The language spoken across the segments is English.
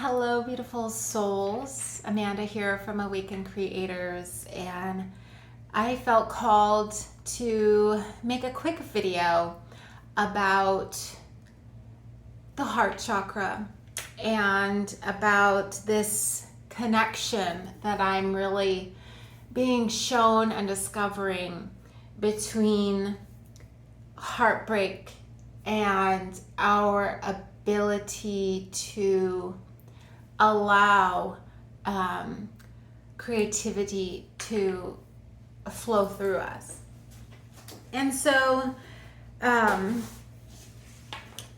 Hello, beautiful souls. Amanda here from Awakened Creators, and I felt called to make a quick video about the heart chakra and about this connection that I'm really being shown and discovering between heartbreak and our ability to allow creativity to flow through us. And so,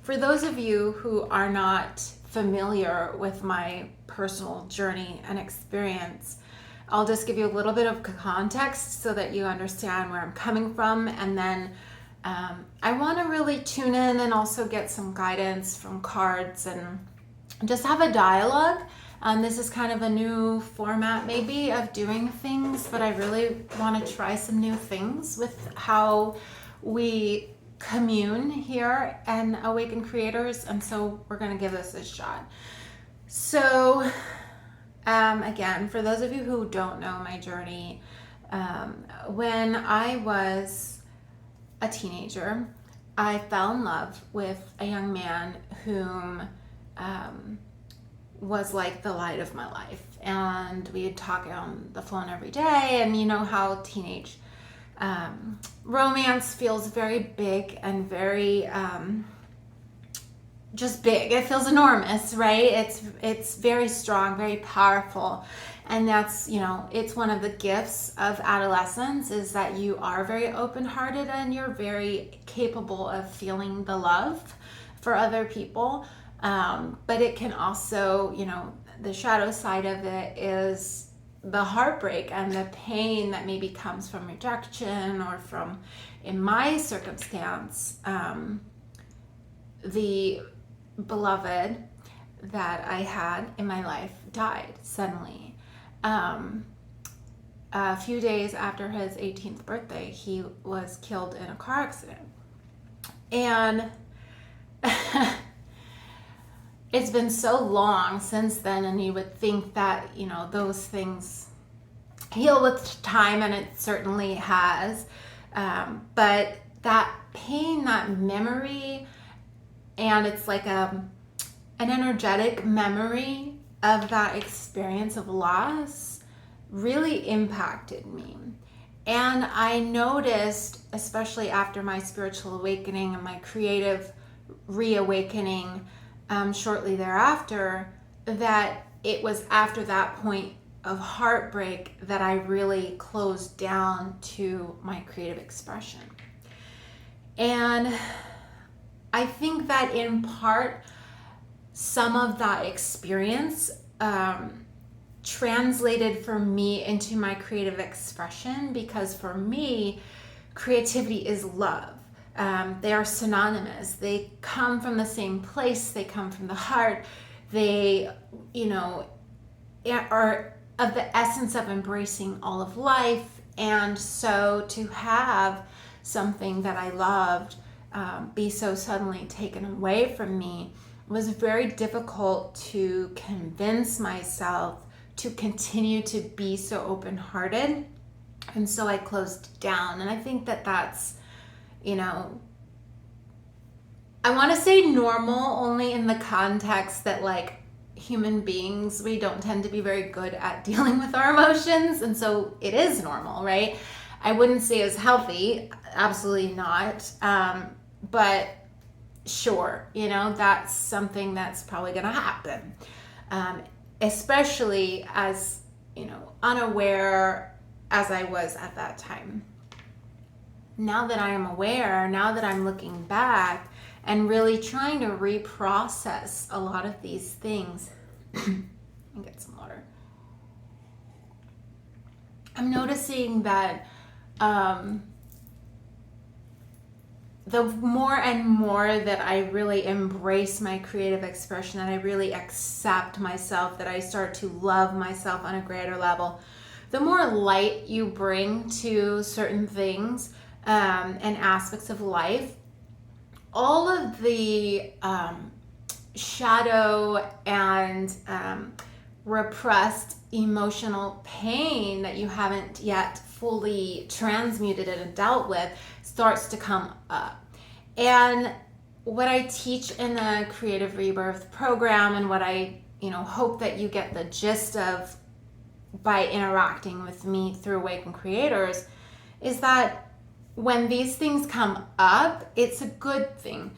for those of you who are not familiar with my personal journey and experience, I'll just give you a little bit of context so that you understand where I'm coming from, and then I want to really tune in and also get some guidance from cards and just have a dialogue. This is kind of a new format maybe of doing things, but I really want to try some new things with how we commune here and Awaken Creators, and so we're going to give this a shot. So again, for those of you who don't know my journey, when I was a teenager, I fell in love with a young man whom was like the light of my life, and we would talk on the phone every day. And you know how teenage romance feels very big and very just big. It feels enormous, right? It's very strong, very powerful. And that's, it's one of the gifts of adolescence, is that you are very open-hearted and you're very capable of feeling the love for other people. But it can also, the shadow side of it is the heartbreak and the pain that maybe comes from rejection, or from, in my circumstance, the beloved that I had in my life died suddenly. A few days after his 18th birthday, he was killed in a car accident. And it's been so long since then, and you would think that, those things heal with time, and it certainly has. But that pain, that memory, and it's like an energetic memory of that experience of loss really impacted me. And I noticed, especially after my spiritual awakening and my creative reawakening, shortly thereafter, that it was after that point of heartbreak that I really closed down to my creative expression. And I think that in part, some of that experience translated for me into my creative expression, because for me, creativity is love. They are synonymous. They come from the same place. They come from the heart. They, are of the essence of embracing all of life. And so to have something that I loved be so suddenly taken away from me was very difficult to convince myself to continue to be so open-hearted. And so I closed down. And I think that that's, I want to say normal only in the context that, like, human beings, we don't tend to be very good at dealing with our emotions. And so it is normal, right? I wouldn't say it's healthy. Absolutely not. But sure, that's something that's probably going to happen. Especially as, unaware as I was at that time. Now that I am aware, now that I'm looking back and really trying to reprocess a lot of these things, and get some water, I'm noticing that the more and more that I really embrace my creative expression, that I really accept myself, that I start to love myself on a greater level, the more light you bring to certain things and aspects of life, all of the shadow and repressed emotional pain that you haven't yet fully transmuted and dealt with starts to come up. And what I teach in the Creative Rebirth program, and what I hope that you get the gist of by interacting with me through Awakened Creators, is that when these things come up, it's a good thing.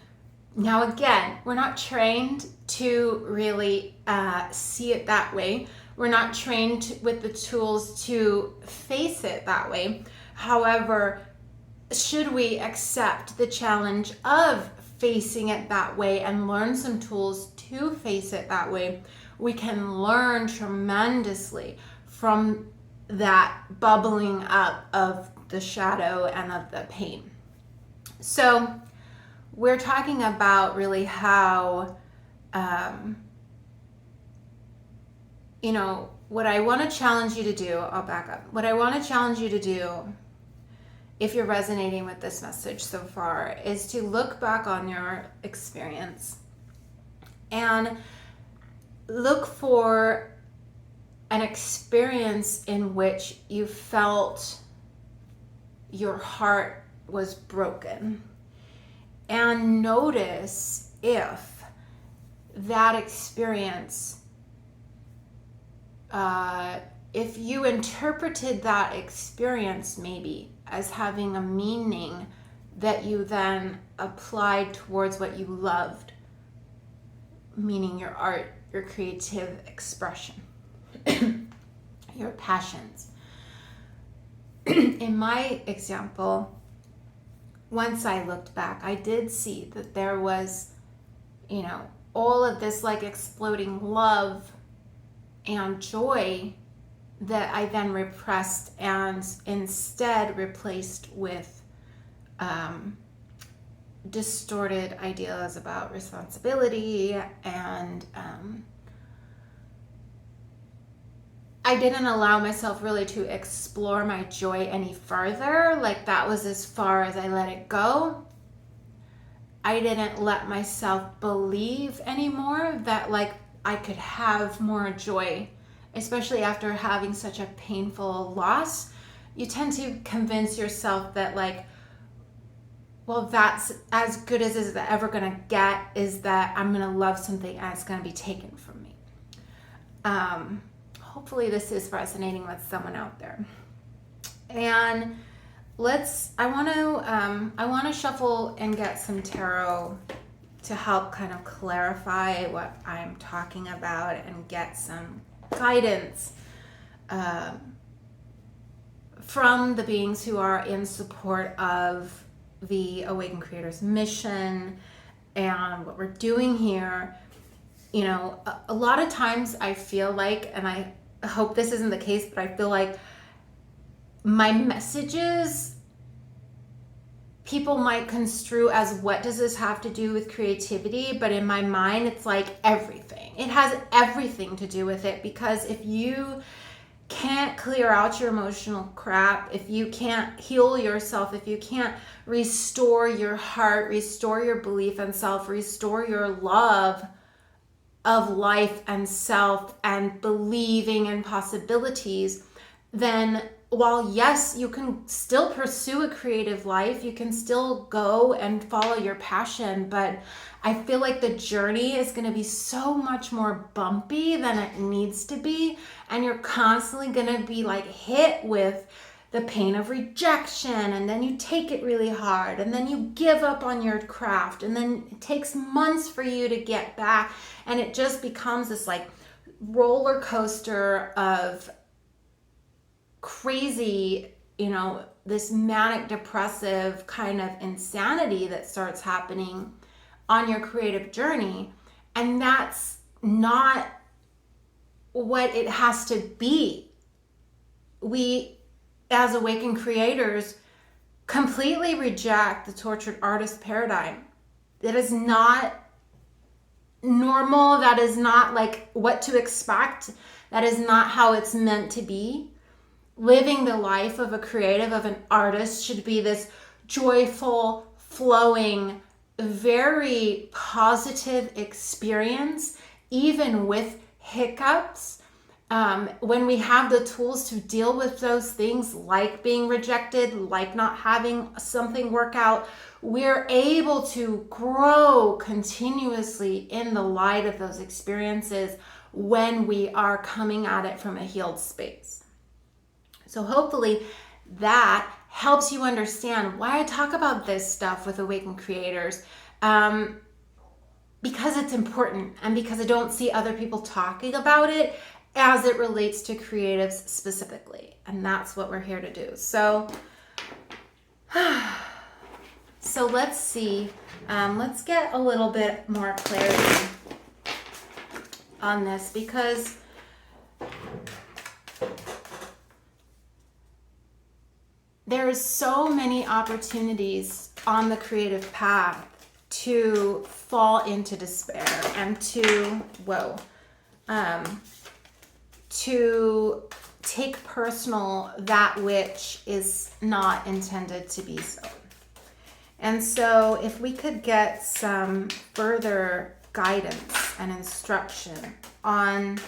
Now, again, we're not trained to really see it that way. We're not trained with the tools to face it that way. However, should we accept the challenge of facing it that way and learn some tools to face it that way, we can learn tremendously from that bubbling up of the shadow and of the pain. So we're talking about really how, what I want to challenge you to do, I'll back up. What I want to challenge you to do, if you're resonating with this message so far, is to look back on your experience and look for an experience in which you felt your heart was broken. And notice if that experience, if you interpreted that experience maybe as having a meaning that you then applied towards what you loved, meaning your art, your creative expression, your passions. In my example, once I looked back, I did see that there was, all of this like exploding love and joy that I then repressed and instead replaced with distorted ideas about responsibility, and I didn't allow myself really to explore my joy any further. Like, that was as far as I let it go. I didn't let myself believe anymore that like I could have more joy, especially after having such a painful loss. You tend to convince yourself that like, well, that's as good as it's ever gonna get, is that I'm gonna love something and it's gonna be taken from me. Hopefully this is resonating with someone out there. And I want to shuffle and get some tarot to help kind of clarify what I'm talking about and get some guidance from the beings who are in support of the Awakened Creators mission and what we're doing here. A lot of times I feel like, and I hope this isn't the case, but I feel like my messages, people might construe as, what does this have to do with creativity? But in my mind, it's like everything. It has everything to do with it, because if you can't clear out your emotional crap, if you can't heal yourself, if you can't restore your heart, restore your belief in self, restore your love of life and self and believing in possibilities, then while yes, you can still pursue a creative life, you can still go and follow your passion, but I feel like the journey is going to be so much more bumpy than it needs to be, and you're constantly going to be like hit with the pain of rejection, and then you take it really hard, and then you give up on your craft, and then it takes months for you to get back, and it just becomes this like roller coaster of crazy, this manic depressive kind of insanity that starts happening on your creative journey. And that's not what it has to be. We, as Awakened Creators, completely reject the tortured artist paradigm. That is not normal. That is not like what to expect. That is not how it's meant to be. Living the life of a creative, of an artist, should be this joyful, flowing, very positive experience, even with hiccups. When we have the tools to deal with those things, like being rejected, like not having something work out, we're able to grow continuously in the light of those experiences when we are coming at it from a healed space. So hopefully that helps you understand why I talk about this stuff with Awakened Creators, because it's important and because I don't see other people talking about it as it relates to creatives specifically. And that's what we're here to do. So let's see. Let's get a little bit more clarity on this, because there's so many opportunities on the creative path to fall into despair and to take personal that which is not intended to be so. And so if we could get some further guidance and instruction on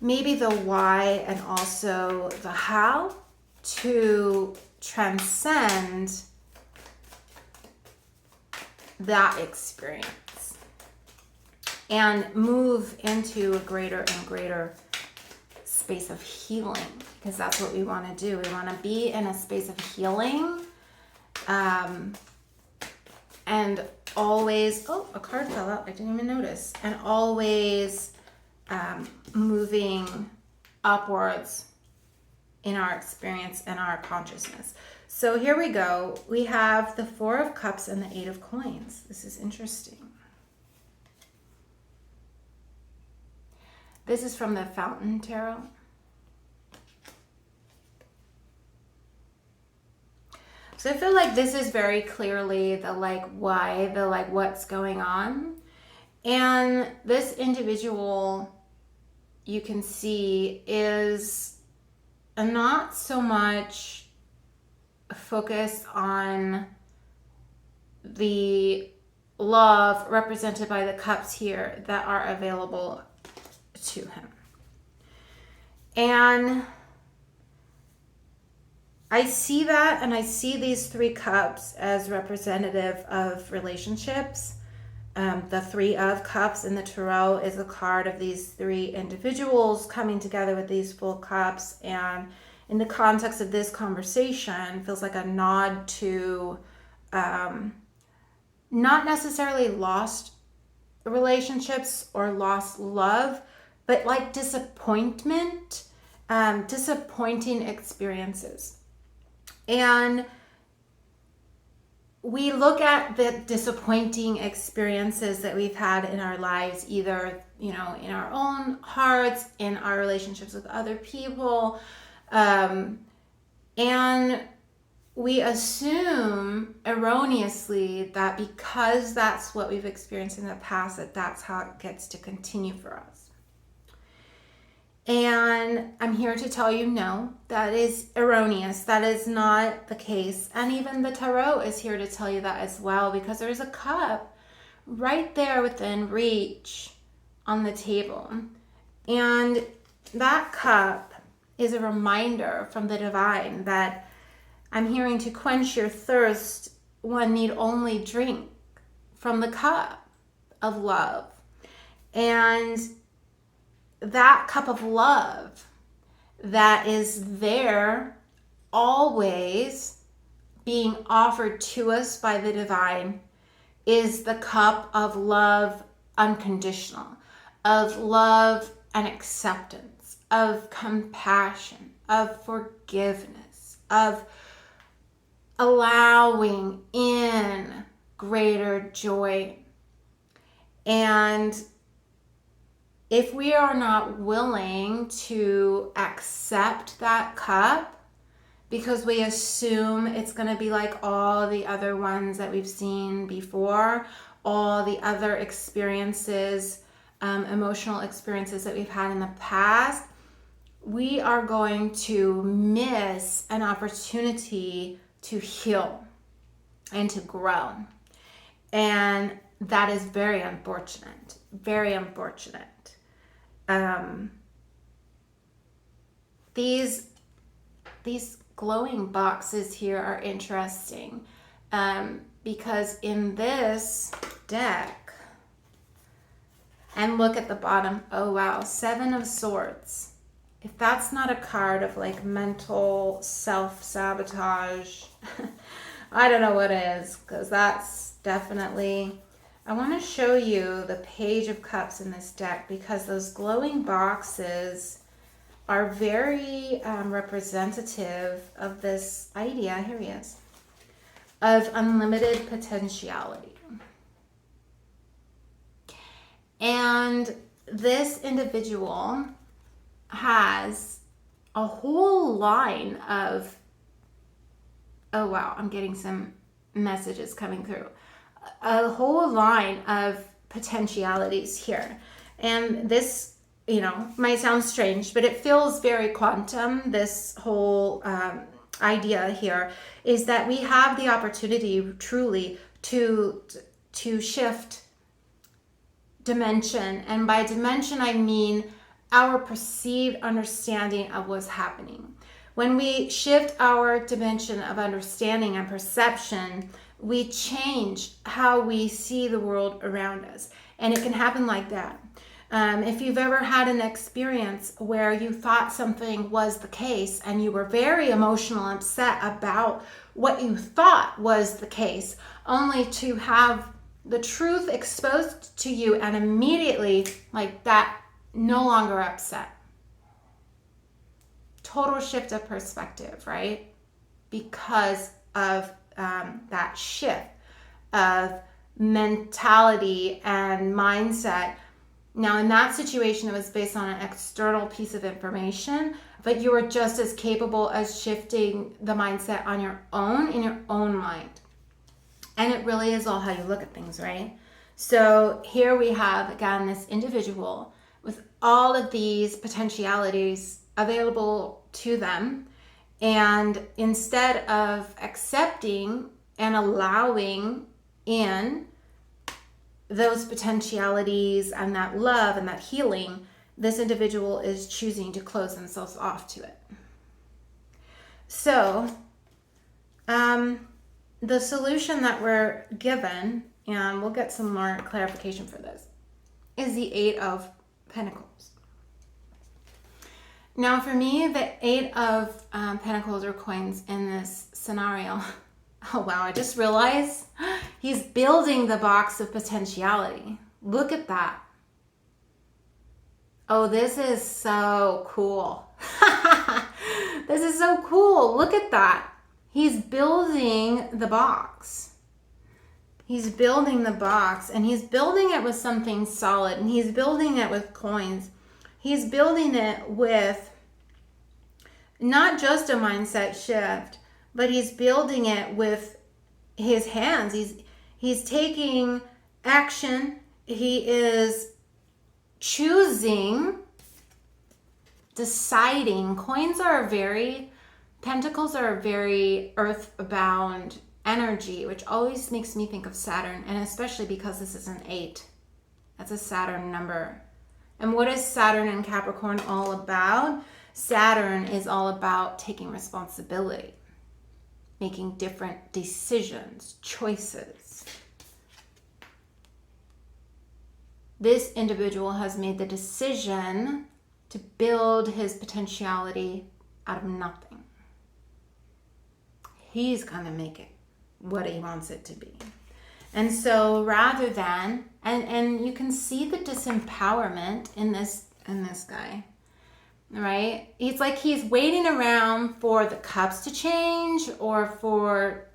maybe the why and also the how to transcend that experience and move into a greater and greater space of healing, because that's what we want to do. We want to be in a space of healing, and always, oh, a card fell out, I didn't even notice, and always moving upwards in our experience and our consciousness. So here we go. We have the Four of Cups and the Eight of Coins. This is interesting. This is from the Fountain Tarot. So I feel like this is very clearly the why, the what's going on. And this individual, you can see, is not so much focused on the love represented by the cups here that are available to him. And I see that, and I see these three cups as representative of relationships. The Three of Cups in the Tarot is a card of these three individuals coming together with these full cups, and in the context of this conversation, feels like a nod to not necessarily lost relationships or lost love, but like disappointment, disappointing experiences. And we look at the disappointing experiences that we've had in our lives, either, in our own hearts, in our relationships with other people, and we assume erroneously that because that's what we've experienced in the past, that's how it gets to continue for us. And I'm here to tell you, no, that is erroneous. That is not the case. And even the Tarot is here to tell you that as well, because there's a cup right there within reach on the table. And that cup is a reminder from the divine that I'm hearing, to quench your thirst, one need only drink from the cup of love. And that cup of love that is there, always being offered to us by the divine, is the cup of love unconditional, of love and acceptance, of compassion, of forgiveness, of allowing in greater joy. And if we are not willing to accept that cup, because we assume it's going to be like all the other ones that we've seen before, all the other experiences, emotional experiences that we've had in the past, we are going to miss an opportunity to heal and to grow. And that is very unfortunate. Very unfortunate. These glowing boxes here are interesting because in this deck, and look at the bottom, oh wow, 7 of Swords. If that's not a card of like mental self-sabotage, I don't know what is, because that's definitely, I want to show you the Page of Cups in this deck because those glowing boxes are very representative of this idea, here he is, of unlimited potentiality. And this individual has a whole line of, oh wow, I'm getting some messages coming through, a whole line of potentialities here. And this, you know, might sound strange, but it feels very quantum. This whole idea here is that we have the opportunity truly to shift dimension. And by dimension, I mean our perceived understanding of what's happening. When we shift our dimension of understanding and perception, we change how we see the world around us. And it can happen like that. If you've ever had an experience where you thought something was the case and you were very emotional and upset about what you thought was the case, only to have the truth exposed to you and immediately like that, no longer upset. Total shift of perspective, right? Because of that shift of mentality and mindset. Now, in that situation, it was based on an external piece of information, but you were just as capable as shifting the mindset on your own, in your own mind. And it really is all how you look at things, right? So here we have, again, this individual with all of these potentialities available to them. And instead of accepting and allowing in those potentialities and that love and that healing, this individual is choosing to close themselves off to it. So, the solution that we're given, and we'll get some more clarification for this, is the 8 of Pentacles. Now, for me, the 8 of Pentacles or coins in this scenario, oh wow, I just realized he's building the box of potentiality. Look at that. Oh, this is so cool. This is so cool. Look at that. He's building the box. He's building the box, and he's building it with something solid, and he's building it with coins. He's building it with not just a mindset shift, but he's building it with his hands. He's taking action. He is choosing, deciding. Pentacles are a very earth-bound energy, which always makes me think of Saturn, and especially because this is an 8. That's a Saturn number. And what is Saturn and Capricorn all about? Saturn is all about taking responsibility, making different decisions, choices. This individual has made the decision to build his potentiality out of nothing. He's going to make it what he wants it to be. And so rather than, and you can see the disempowerment in this guy, right? It's like he's waiting around for the cups to change, or for,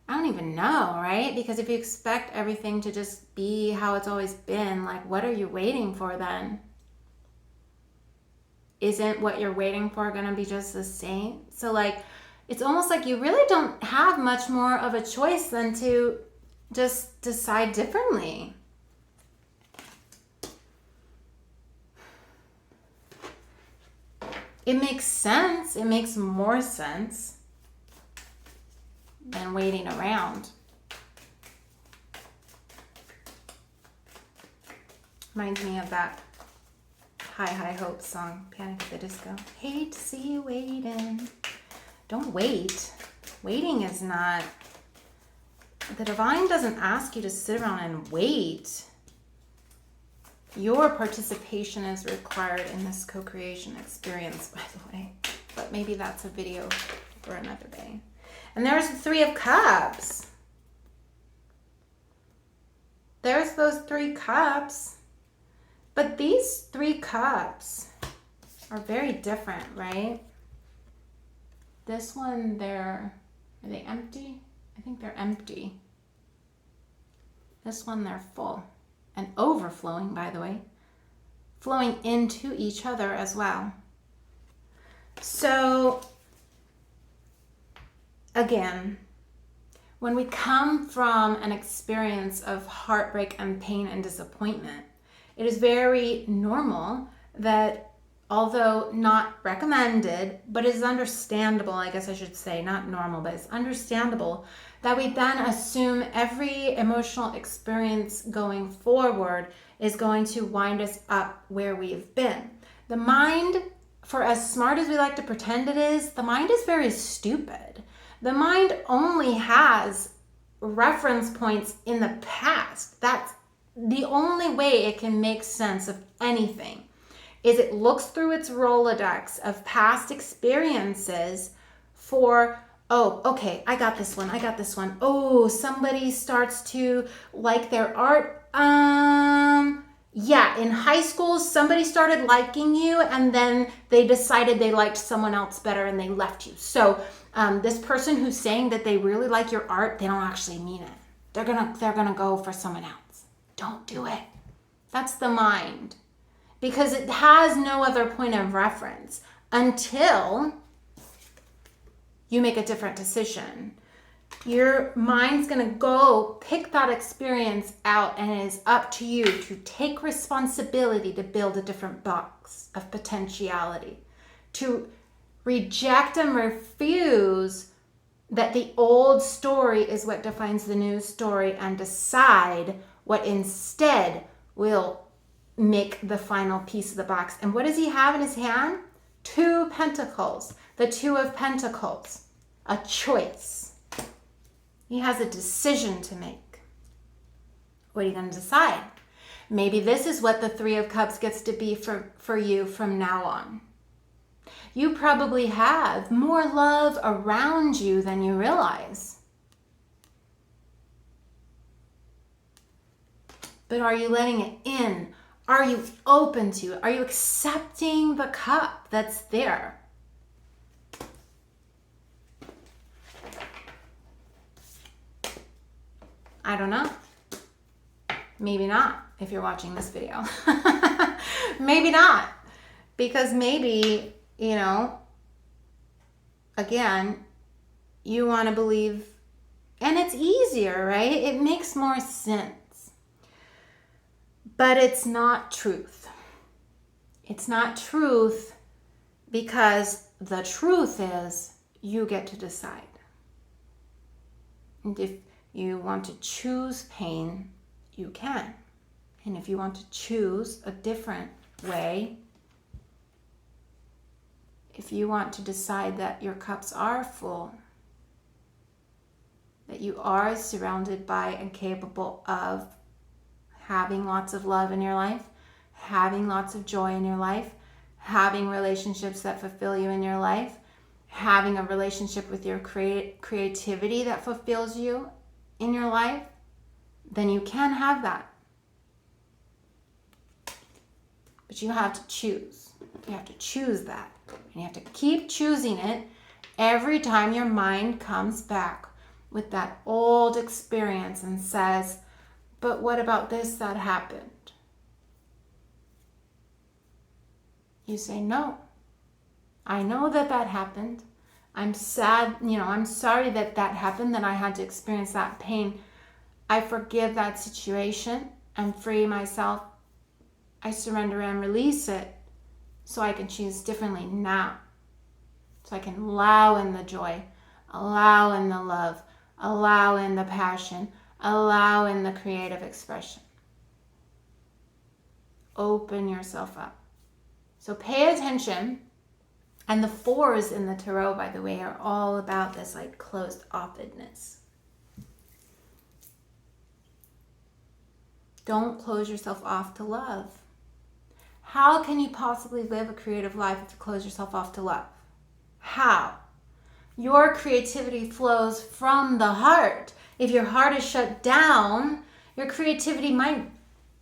I don't even know, right? Because if you expect everything to just be how it's always been, like, what are you waiting for then? Isn't what you're waiting for going to be just the same? So like, it's almost like you really don't have much more of a choice than to just decide differently. It makes sense. It makes more sense than waiting around. Reminds me of that High Hopes song, Panic at the Disco. Hate to see you waiting. Don't wait. Waiting is not... The divine doesn't ask you to sit around and wait. Your participation is required in this co-creation experience, by the way. But maybe that's a video for another day. And there's the Three of Cups. There's those 3 cups. But these 3 cups are very different, right? This one, are they empty? I think they're empty. This one, they're full and overflowing, by the way, flowing into each other as well. So again, when we come from an experience of heartbreak and pain and disappointment, it is very normal that, although not recommended, but is understandable, I guess I should say, not normal, but it's understandable, that we then assume every emotional experience going forward is going to wind us up where we've been. The mind, for as smart as we like to pretend it is, the mind is very stupid. The mind only has reference points in the past. That's the only way it can make sense of anything. Is it looks through its Rolodex of past experiences for, oh, okay, I got this one. Oh, somebody starts to like their art. Yeah, in high school, somebody started liking you and then they decided they liked someone else better and they left you. So this person who's saying that they really like your art, they don't actually mean it. They're gonna go for someone else. Don't do it. That's the mind. Because it has no other point of reference until you make a different decision. Your mind's going to go pick that experience out, and it is up to you to take responsibility to build a different box of potentiality, to reject and refuse that the old story is what defines the new story, and decide what instead will make the final piece of the box. And what does he have in his hand? 2 pentacles, the 2 of Pentacles, a choice. He has a decision to make. What are you going to decide? Maybe this is what the 3 of Cups gets to be for you from now on. You probably have more love around you than you realize. But are you letting it in? Are you open to it? Are you accepting the cup that's there? I don't know. Maybe not if you're watching this video. Maybe not. Because maybe, again, you want to believe, and it's easier, right? It makes more sense. But it's not truth. It's not truth because the truth is you get to decide. And if you want to choose pain, you can. And if you want to choose a different way, if you want to decide that your cups are full, that you are surrounded by and capable of having lots of love in your life, having lots of joy in your life, having relationships that fulfill you in your life, having a relationship with your creativity that fulfills you in your life, then you can have that. But you have to choose. You have to choose that. And you have to keep choosing it every time your mind comes back with that old experience and says, but what about this that happened? You say, no, I know that happened. I'm sad, I'm sorry that happened, that I had to experience that pain. I forgive that situation and free myself. I surrender and release it so I can choose differently now. So I can allow in the joy, allow in the love, allow in the passion, allow in the creative expression. open yourself up. So pay attention. And the 4s in the tarot, by the way, are all about this like closed offedness. Don't close yourself off to love. How can you possibly live a creative life if you close yourself off to love? How? Your creativity flows from the heart. If your heart is shut down, your creativity might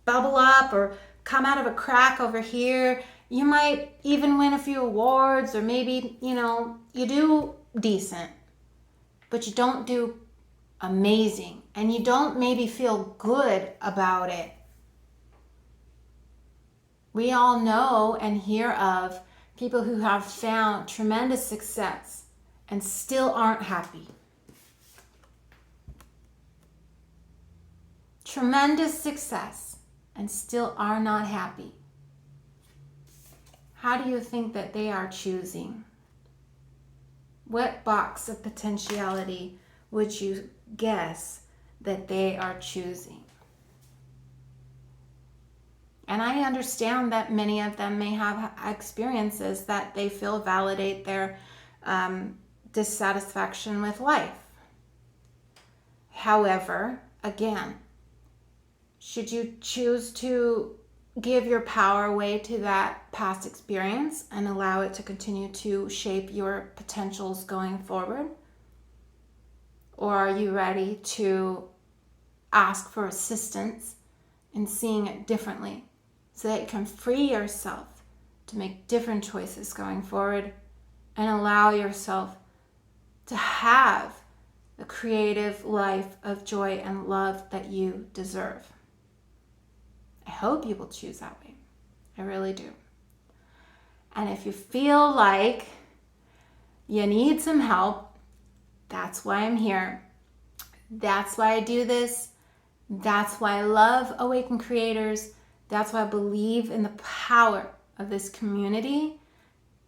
bubble up or come out of a crack over here. You might even win a few awards, or maybe, you do decent, but you don't do amazing, and you don't maybe feel good about it. We all know and hear of people who have found tremendous success and still aren't happy. Tremendous success and still are not happy. How do you think that they are choosing? What box of potentiality would you guess that they are choosing? And I understand that many of them may have experiences that they feel validate their dissatisfaction with life. However, again, should you choose to give your power away to that past experience and allow it to continue to shape your potentials going forward? Or are you ready to ask for assistance in seeing it differently so that you can free yourself to make different choices going forward and allow yourself to have the creative life of joy and love that you deserve? I hope you will choose that way. I really do. And if you feel like you need some help, that's why I'm here. That's why I do this. That's why I love Awakened Creators. That's why I believe in the power of this community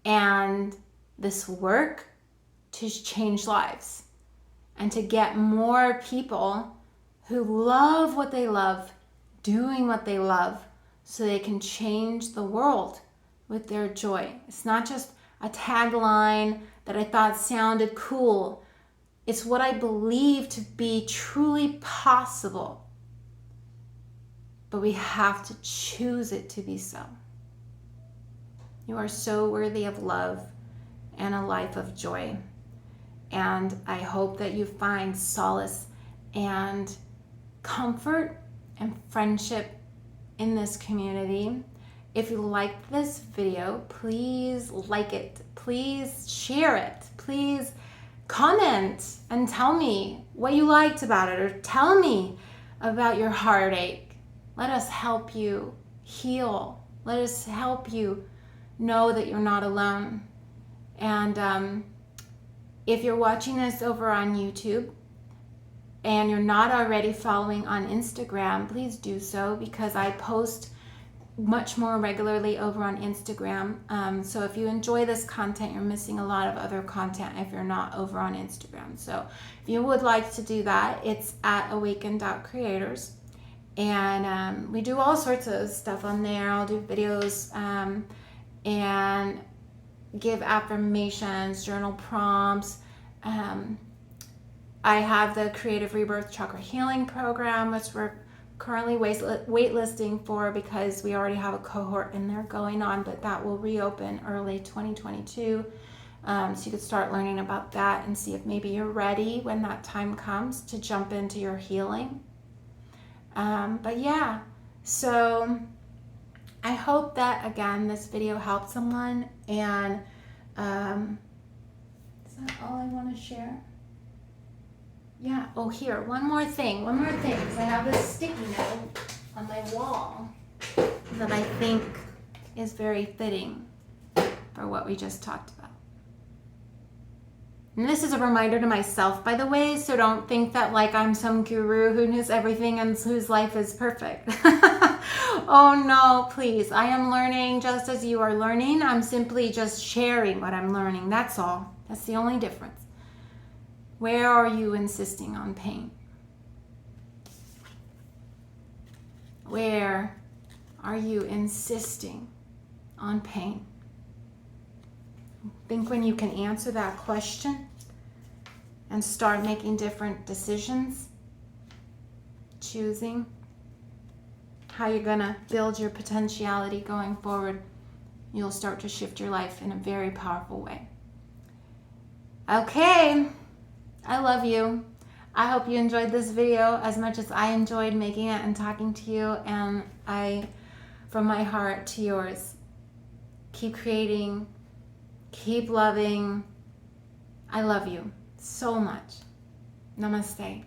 and this work to change lives and to get more people who love what they love doing what they love so they can change the world with their joy. It's not just a tagline that I thought sounded cool. It's what I believe to be truly possible. But we have to choose it to be so. You are so worthy of love and a life of joy. And I hope that you find solace and comfort and friendship in this community. If you liked this video, please like it. Please share it. Please comment and tell me what you liked about it, or tell me about your heartache. Let us help you heal. Let us help you know that you're not alone. And if you're watching this over on YouTube, and you're not already following on Instagram, please do so, because I post much more regularly over on Instagram. So if you enjoy this content, you're missing a lot of other content if you're not over on Instagram. So if you would like to do that, it's at awaken.creators. And we do all sorts of stuff on there. I'll do videos and give affirmations, journal prompts. I have the Creative Rebirth Chakra Healing Program, which we're currently waitlisting for because we already have a cohort in there going on, but that will reopen early 2022. So you could start learning about that and see if maybe you're ready when that time comes to jump into your healing. But yeah, so I hope that, again, this video helped someone. And is that all I want to share? Yeah. Oh, here, one more thing, because I have this sticky note on my wall that I think is very fitting for what we just talked about. And this is a reminder to myself, by the way, so don't think that like I'm some guru who knows everything and whose life is perfect. Oh no, please. I am learning just as you are learning. I'm simply just sharing what I'm learning. That's all. That's the only difference. Where are you insisting on pain? Where are you insisting on pain? I think when you can answer that question and start making different decisions, choosing how you're going to build your potentiality going forward, you'll start to shift your life in a very powerful way. Okay, I love you. I hope you enjoyed this video as much as I enjoyed making it and talking to you. And I, from my heart to yours, keep creating, keep loving. I love you so much. Namaste.